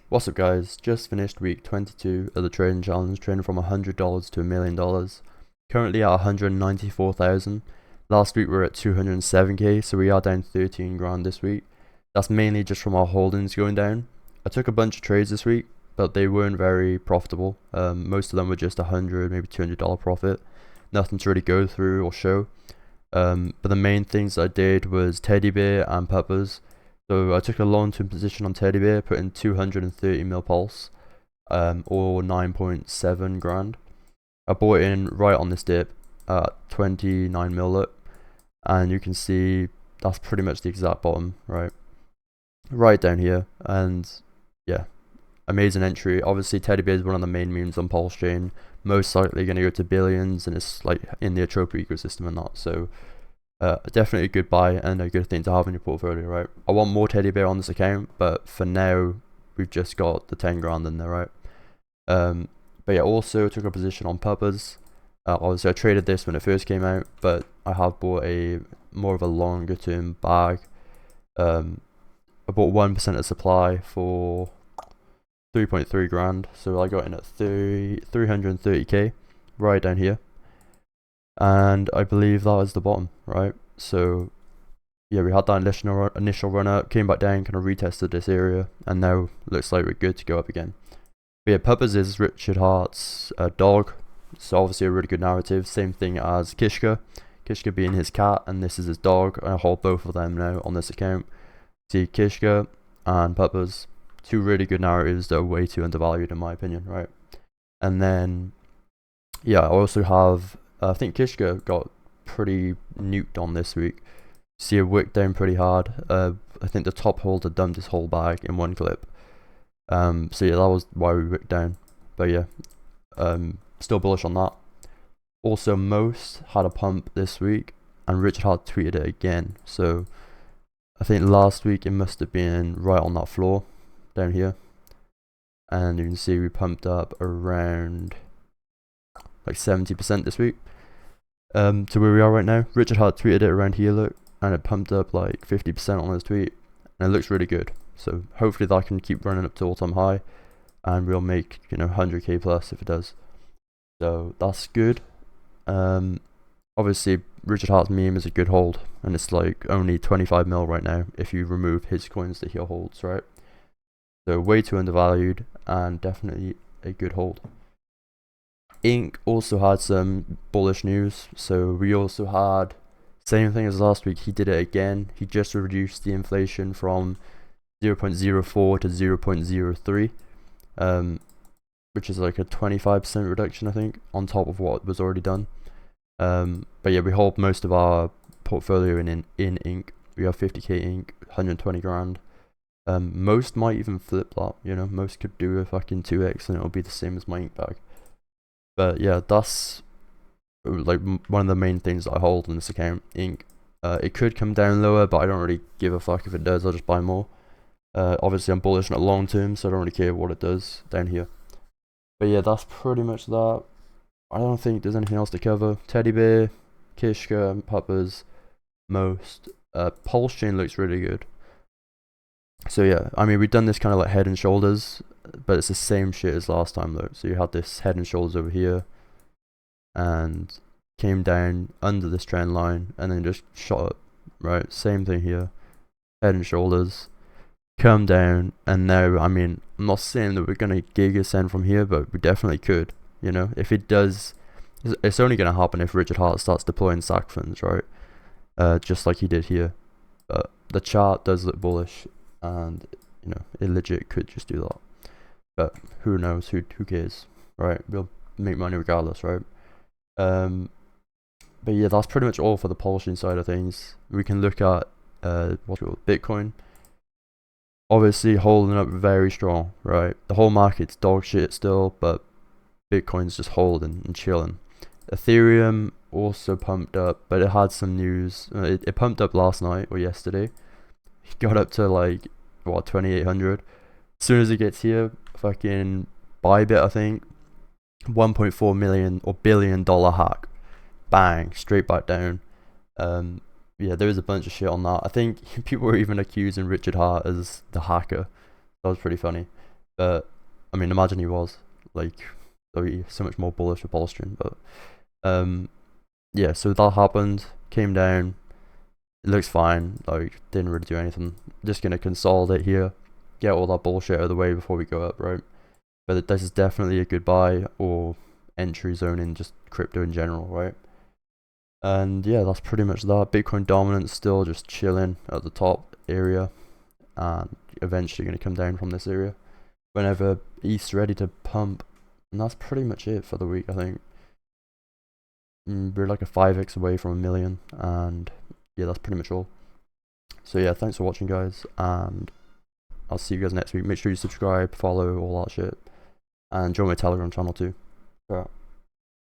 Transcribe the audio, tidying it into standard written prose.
What's up guys, just finished week 22 of the trading challenge, trading from $100 to $1,000,000. Currently at 194,000. Last week we were at 207k, so we are down 13 grand this week. That's mainly just from our holdings going down. I took a bunch of trades this week, but they weren't very profitable. Most of them were just $100, maybe $200 profit. Nothing to really go through or show. But the main things I did was teddy bear and peppers. So I took a long-term position on teddy bear, put in 230 mil pulse, or 9.7 grand. I bought in right on this dip at 29 mil look, and you can see that's pretty much the exact bottom, right down here. And yeah, amazing entry. Obviously teddy bear is one of the main memes on Pulse Chain, most likely going to go to billions, and it's like in the Atropa ecosystem and not. So definitely a good buy and a good thing to have in your portfolio, right? I want more teddy bear on this account, but for now we've just got the 10 grand in there, right? But yeah, also took a position on peppers. Obviously I traded this when it first came out, but I have bought a more of a longer term bag. I bought 1% of supply for 3.3 grand, so I got in at 330k right down here, and I believe that was the bottom, right? So yeah, we had that initial run up, came back down, kind of retested this area, and now looks like we're good to go up again. But yeah, Peppers is Richard Hart's dog, so obviously a really good narrative. Same thing as Kishka being his cat, and this is his dog. I hold both of them now on this account. See, Kishka and Peppers, two really good narratives that are way too undervalued in my opinion, right? And then yeah, I also have I think Kishka got pretty nuked on this week. See a wick down pretty hard. I think the top holder dumped his whole bag in one clip. So yeah, that was why we wicked down. But yeah, still bullish on that. Also, Most had a pump this week, and Richard Hart tweeted it again. So I think last week it must have been right on that floor down here, and you can see we pumped up around like 70% this week. To where we are right now. Richard Hart tweeted it around here, look, and it pumped up like 50% on his tweet, and it looks really good. So hopefully that can keep running up to all-time high, and we'll make 100k plus if it does. So that's good. Obviously Richard Hart's meme is a good hold, and it's like only 25 mil right now if you remove his coins that he holds, right? So way too undervalued and definitely a good hold. Inc also had some bullish news. So we also had same thing as last week. He did it again. He just reduced the inflation from 0.04 to 0.03, which is like a 25% reduction, I think, on top of what was already done. But yeah, we hold most of our portfolio in Inc. We have 50k Inc, 120 grand. Most might even flip that, most could do a fucking 2x and it'll be the same as my Inc bag. But yeah, that's like one of the main things that I hold in this account, Inc. It could come down lower, but I don't really give a fuck if it does. I'll just buy more. Obviously I'm bullish on it long term, so I don't really care what it does down here. But yeah, that's pretty much that. I don't think there's anything else to cover. Teddy bear, Kishka, Peppers, Most. Pulse Chain looks really good. So yeah, I mean, we've done this kind of like head and shoulders, but it's the same shit as last time though. So you had this head and shoulders over here, and came down under this trend line, and then just shot up, right? Same thing here, head and shoulders, come down, and now, I mean, I'm not saying that we're gonna gig ascend from here, but we definitely could, if it does. It's only gonna happen if Richard Hart starts deploying sack funds, right? Just like he did here. But the chart does look bullish, and it legit could just do that. But who knows? Who cares, right? We'll make money regardless, right? But yeah, that's pretty much all for the polishing side of things. We can look at what's it called, Bitcoin. Obviously holding up very strong, right? The whole market's dog shit still, but Bitcoin's just holding and chilling. Ethereum also pumped up, but it had some news. It pumped up last night or yesterday. It got up to like 2800. As soon as it gets here, fucking Bybit, I think, 1.4 million or billion dollar hack, bang, straight back down. Yeah, there was a bunch of shit on that. I think people were even accusing Richard Hart as the hacker. That was pretty funny. But I mean, imagine he was like, so he so much more bullish with bolstering. But yeah, so that happened, came down. It looks fine. Like, didn't really do anything. Just gonna consolidate here, get all that bullshit out of the way before we go up, right? But this is definitely a good buy or entry zone in just crypto in general, right? And yeah, that's pretty much that. Bitcoin dominance still just chilling at the top area, and eventually going to come down from this area whenever ETH's ready to pump. And that's pretty much it for the week, I think. We're like a 5x away from a million, and yeah, that's pretty much all. So yeah, thanks for watching, guys, and I'll see you guys next week. Make sure you subscribe, follow, all that shit, and join my Telegram channel too. Alright.